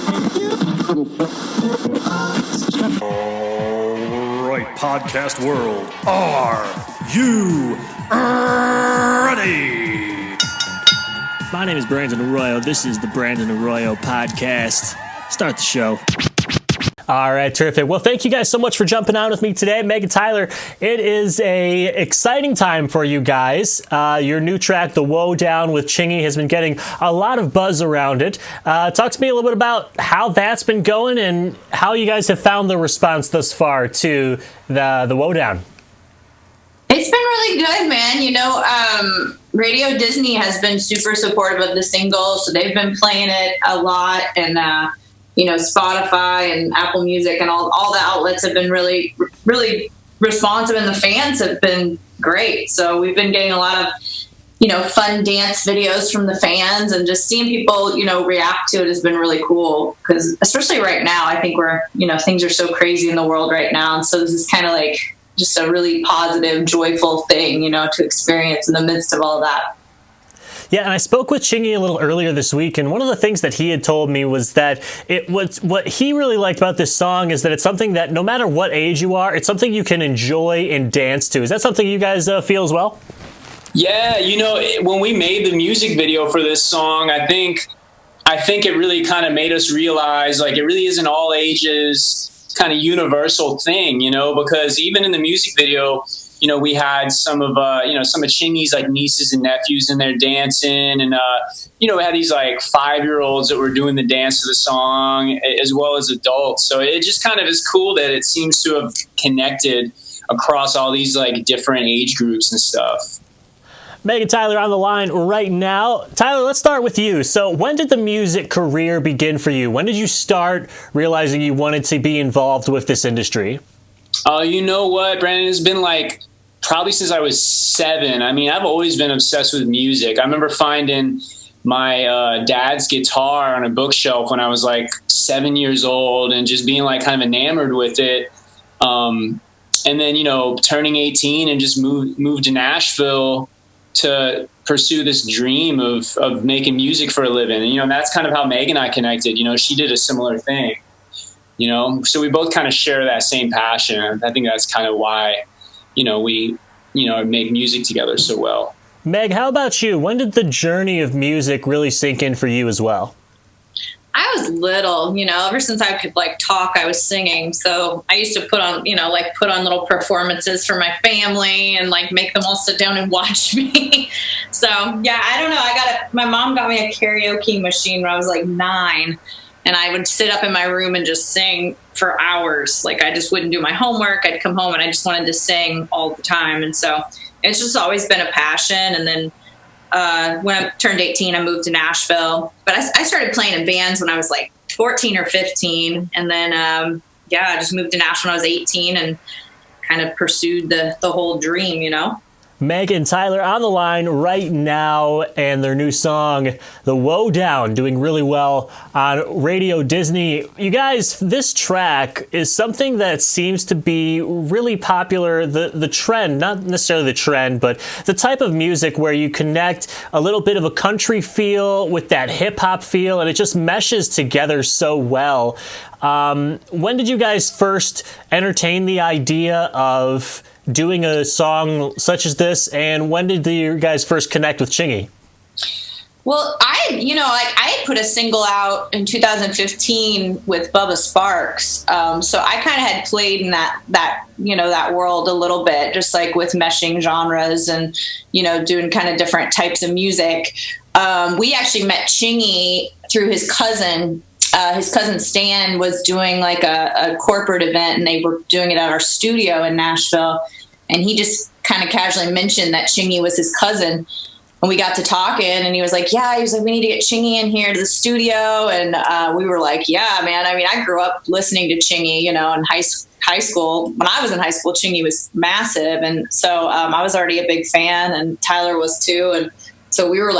Alright, podcast world, are you ready? My name is Brandon Arroyo. This is the Brandon Arroyo podcast. Start the show. All right, terrific. Well, thank you guys so much for jumping on with me today. Meg and Tyler, it is a exciting time for you guys. Your new track, The Whoah Down with Chingy, has been getting a lot of buzz around it. Talk to me a little bit about how that's been going and how you guys have found the response thus far to the Whoah Down. It's been really good, man. You know, Radio Disney has been super supportive of the single, so they've been playing it a lot, and you know, Spotify and Apple Music and all the outlets have been really, really responsive, and the fans have been great. So we've been getting a lot of, you know, fun dance videos from the fans, and just seeing people, you know, react to it has been really cool. Because especially right now, I think things are so crazy in the world right now. And so this is kind of like just a really positive, joyful thing, you know, to experience in the midst of all that. Yeah, and I spoke with Chingy a little earlier this week, and one of the things that he had told me was that what he really liked about this song is that it's something that no matter what age you are, it's something you can enjoy and dance to. Is that something you guys feel as well? Yeah, you know, when we made the music video for this song, I think it really kind of made us realize, like, it really is an all ages kind of universal thing, you know, because even in the music video, you know, we had some of Chingy's like nieces and nephews in there dancing, and you know, we had these like 5-year-olds that were doing the dance to the song, as well as adults. So it just kind of is cool that it seems to have connected across all these like different age groups and stuff. Meg and Tyler on the line right now. Tyler, let's start with you. So when did the music career begin for you? When did you start realizing you wanted to be involved with this industry? You know what, Brandon? It's been like probably since I was 7. I mean, I've always been obsessed with music. I remember finding my dad's guitar on a bookshelf when I was like 7 years old and just being like kind of enamored with it. And then, you know, turning 18 and just moved to Nashville to pursue this dream of making music for a living. And, you know, that's kind of how Meg and I connected. You know, she did a similar thing. You know, so we both kind of share that same passion. I think that's kind of why, you know, we, you know, make music together so well. Meg, how about you? When did the journey of music really sink in for you as well? I was little, you know, ever since I could like talk, I was singing. So I used to put on little performances for my family and like make them all sit down and watch me. So yeah, I don't know. My mom got me a karaoke machine when I was like 9. And I would sit up in my room and just sing for hours. Like, I just wouldn't do my homework. I'd come home and I just wanted to sing all the time. And so it's just always been a passion. And then when I turned 18, I moved to Nashville. But I started playing in bands when I was like 14 or 15. And then, I just moved to Nashville when I was 18 and kind of pursued the whole dream, you know? Meg and Tyler on the line right now, and their new song, The Whoah Down, doing really well on Radio Disney. You guys, this track is something that seems to be really popular, the trend, not necessarily the trend, but the type of music where you connect a little bit of a country feel with that hip-hop feel, and it just meshes together so well. When did you guys first entertain the idea of doing a song such as this, and when did you guys first connect with Chingy? Well, I had put a single out in 2015 with Bubba Sparks. So I kind of had played in that world a little bit, just like with meshing genres and, you know, doing kind of different types of music. We actually met Chingy through his cousin. His cousin Stan was doing like a corporate event, and they were doing it at our studio in Nashville. And he just kind of casually mentioned that Chingy was his cousin. And we got to talking, and he was like, we need to get Chingy in here to the studio. And we were like, yeah, man. I mean, I grew up listening to Chingy, you know, in high school. When I was in high school, Chingy was massive. And so I was already a big fan, and Tyler was too. And so we were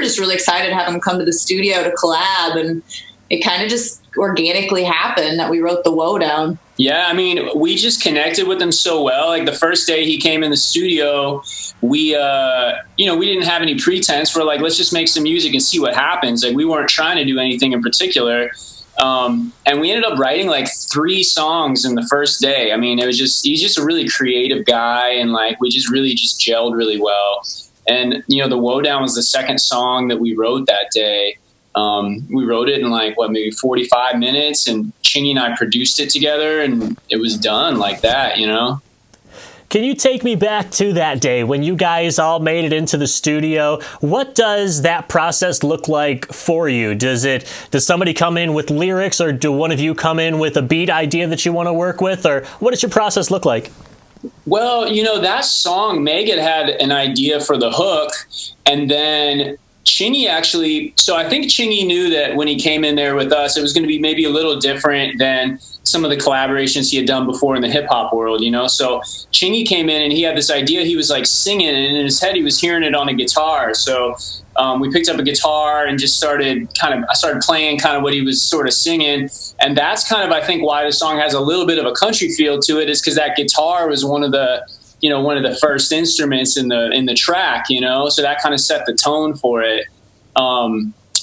just really excited to have him come to the studio to collab. And it kind of just organically happened that we wrote The Whoah Down. Yeah, I mean, we just connected with him so well. Like the first day he came in the studio, we didn't have any pretense. We're like, let's just make some music and see what happens. Like we weren't trying to do anything in particular. And we ended up writing like 3 songs in the first day. I mean, he's just a really creative guy, and like we just really just gelled really well. And the Whoah Down was the second song that we wrote that day. We wrote it in like maybe 45 minutes, and Chingy and I produced it together, and it was done like that. Can you take me back to that day when you guys all made it into the studio? What does that process look like for you? Does somebody come in with lyrics, or do one of you come in with a beat idea that you want to work with, or what does your process look like? Well, that song, MEG had an idea for the hook, and then Chingy actually, so I think Chingy knew that when he came in there with us, it was going to be maybe a little different than some of the collaborations he had done before in the hip hop world, So Chingy came in and he had this idea. He was like singing, and in his head he was hearing it on a guitar. So we picked up a guitar and just I started playing kind of what he was sort of singing. And that's kind of, I think, why the song has a little bit of a country feel to it, is because that guitar was one of the first instruments in the track, so that kind of set the tone for it.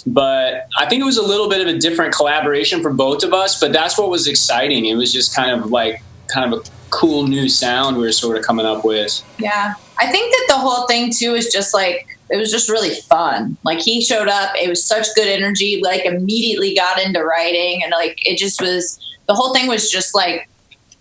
But I think it was a little bit of a different collaboration for both of us, but that's what was exciting. It was just kind of a cool new sound we were sort of coming up with. Yeah. I think that the whole thing too is just like, it was just really fun. Like, he showed up, it was such good energy, like immediately got into writing, and like, it just was, the whole thing was just like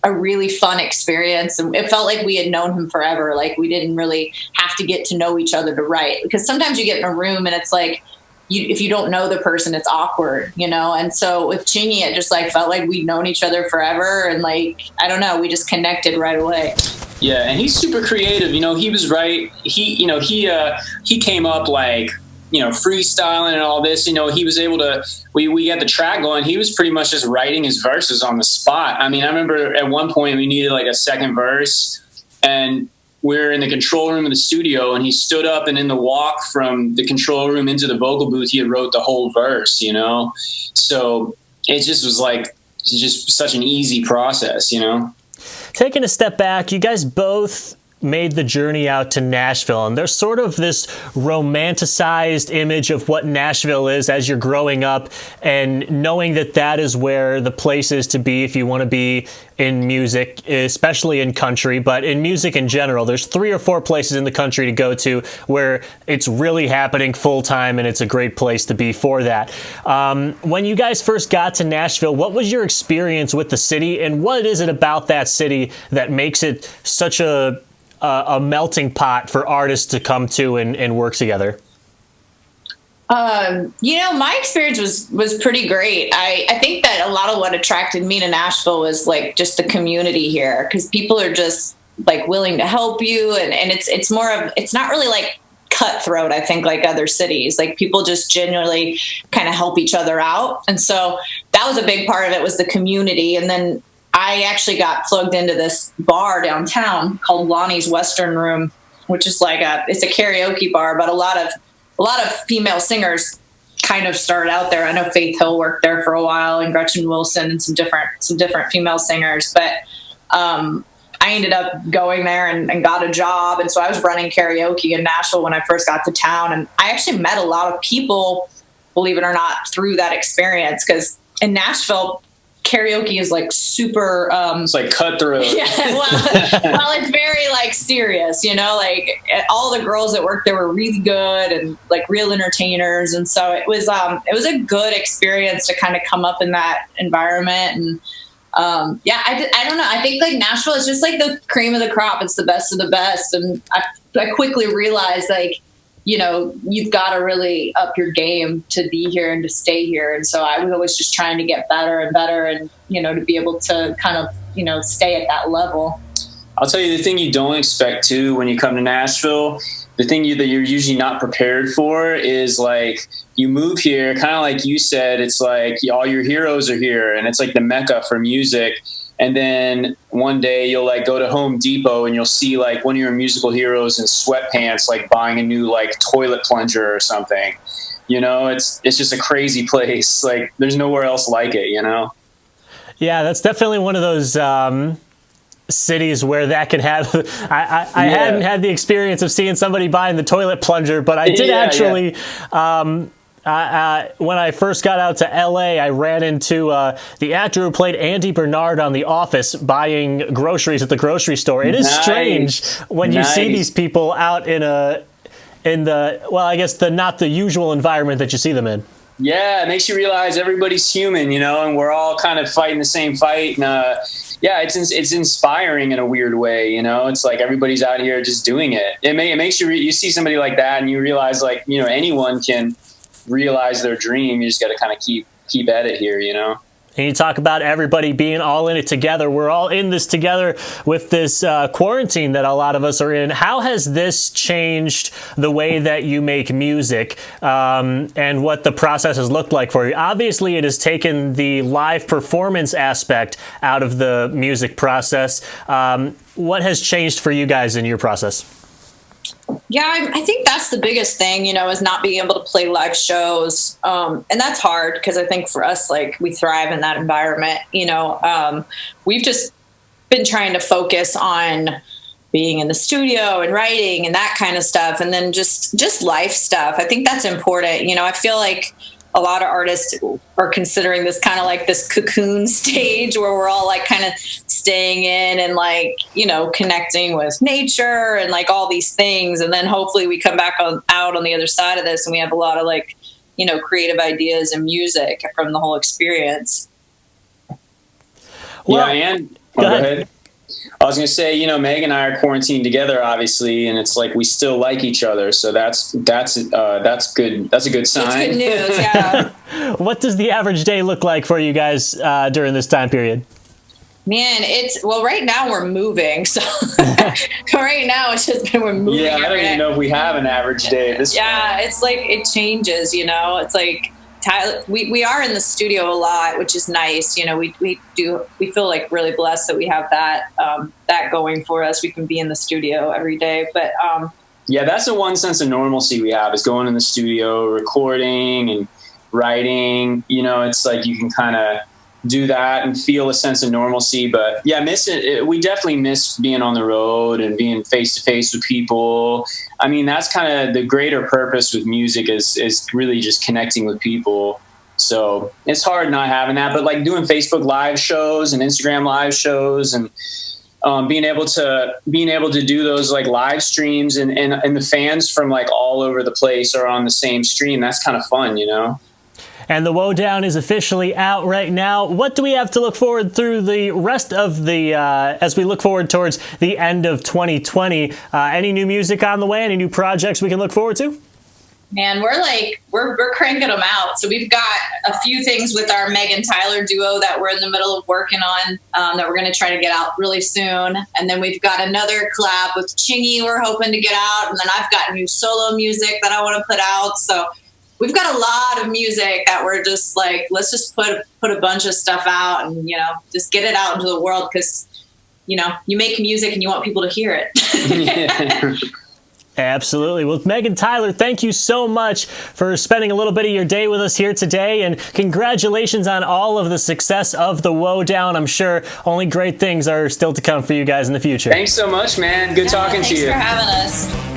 a really fun experience. And it felt like we had known him forever. Like, we didn't really have to get to know each other to write, because sometimes you get in a room and it's like, if you don't know the person, it's awkward, And so with Chingy, it just like felt like we'd known each other forever. And like, I don't know, we just connected right away. Yeah. And he's super creative. He was right. He came up like, freestyling and all this, he was able to, we got the track going. He was pretty much just writing his verses on the spot. I mean, I remember at one point we needed like a second verse, and we were in the control room of the studio, and he stood up, and in the walk from the control room into the vocal booth, he had wrote the whole verse, So it just was like, it's just such an easy process, Taking a step back, you guys both made the journey out to Nashville, and there's sort of this romanticized image of what Nashville is as you're growing up, and knowing that is where the place is to be if you want to be in music, especially in country, but in music in general. There's 3 or 4 places in the country to go to where it's really happening full time, and it's a great place to be for that. When you guys first got to Nashville, what was your experience with the city, and what is it about that city that makes it such a melting pot for artists to come to and work together? My experience was pretty great. I think that a lot of what attracted me to Nashville was like just the community here, because people are just like willing to help you, and it's more of, it's not really like cutthroat, I think, like other cities. Like, people just genuinely kind of help each other out, and so that was a big part of it, was the community. And then I actually got plugged into this bar downtown called Lonnie's Western Room, which is like it's a karaoke bar, but a lot of female singers kind of started out there. I know Faith Hill worked there for a while, and Gretchen Wilson, and some different female singers. But I ended up going there and got a job, and so I was running karaoke in Nashville when I first got to town, and I actually met a lot of people, believe it or not, through that experience, because in Nashville, karaoke is like super it's like cutthroat. Yeah, well it's very like serious, like all the girls that worked there were really good and like real entertainers, and so it was a good experience to kind of come up in that environment. And I don't know, I think like Nashville is just like the cream of the crop. It's the best of the best, and I quickly realized, like, you've got to really up your game to be here and to stay here. And so I was always just trying to get better and better, and, to be able to kind of, stay at that level. I'll tell you the thing you don't expect too when you come to Nashville. The thing that you're usually not prepared for is, like, you move here, kind of like you said, it's like all your heroes are here, and it's like the mecca for music. And then one day you'll like go to Home Depot and you'll see like one of your musical heroes in sweatpants, like buying a new like toilet plunger or something. It's just a crazy place. Like, there's nowhere else like it, Yeah, that's definitely one of those cities where that can have. I hadn't had the experience of seeing somebody buying the toilet plunger, but I did actually. When I first got out to LA, I ran into the actor who played Andy Bernard on The Office buying groceries at the grocery store. It is strange when you see these people out in the, well, I guess not the usual environment that you see them in. Yeah, it makes you realize everybody's human, and we're all kind of fighting the same fight. And yeah, it's inspiring in a weird way. It's like everybody's out here just doing it. It makes you see somebody like that, and you realize anyone can realize their dream. You just got to kind of keep at it here. And you talk about everybody being all in it together. We're all in this together with this quarantine that a lot of us are in. How has this changed the way that you make music and what the process has looked like for you? Obviously, it has taken the live performance aspect out of the music process. What has changed for you guys in your process? Yeah, I think that's the biggest thing, is not being able to play live shows. And that's hard because I think for us, we thrive in that environment. We've just been trying to focus on being in the studio and writing and that kind of stuff. And then just life stuff. I think that's important. I feel like a lot of artists are considering this kind of like this cocoon stage where we're all kind of staying in and connecting with nature and all these things. And then hopefully we come back out on the other side of this and we have a lot of creative ideas and music from the whole experience. Well, yeah, and go ahead. I was going to say, Meg and I are quarantined together, obviously, and it's we still like each other. So that's good. That's a good sign. That's good news. Yeah. What does the average day look like for you guys during this time period? Man, right now we're moving. So right now it's just been, we're moving. Yeah, I don't even know if we have an average day at this point. It's it changes, it's Tyler, we are in the studio a lot, which is nice. We feel really blessed that we have that going for us. We can be in the studio every day, but yeah, that's the one sense of normalcy we have, is going in the studio, recording and writing. It's you can kind of do that and feel a sense of normalcy. But yeah, we definitely miss being on the road and being face to face with people. I mean, that's kind of the greater purpose with music is really just connecting with people. So it's hard not having that, but doing Facebook live shows and Instagram live shows and being able to do those live streams and the fans from all over the place are on the same stream. That's kind of fun, And the Whoah is officially out right now. What do we have to look forward through the rest of the, as we look forward towards the end of 2020? Any new music on the way? Any new projects we can look forward to? Man, we're cranking them out. So we've got a few things with our Meg and Tyler duo that we're in the middle of working on that we're going to try to get out really soon. And then we've got another collab with Chingy we're hoping to get out. And then I've got new solo music that I want to put out. So we've got a lot of music that we're just let's just put a bunch of stuff out and, just get it out into the world because, you make music and you want people to hear it. Absolutely. Well, Meg and Tyler, thank you so much for spending a little bit of your day with us here today. And congratulations on all of the success of the Whoah. I'm sure only great things are still to come for you guys in the future. Thanks so much, man. Good talking to you. Thanks for having us.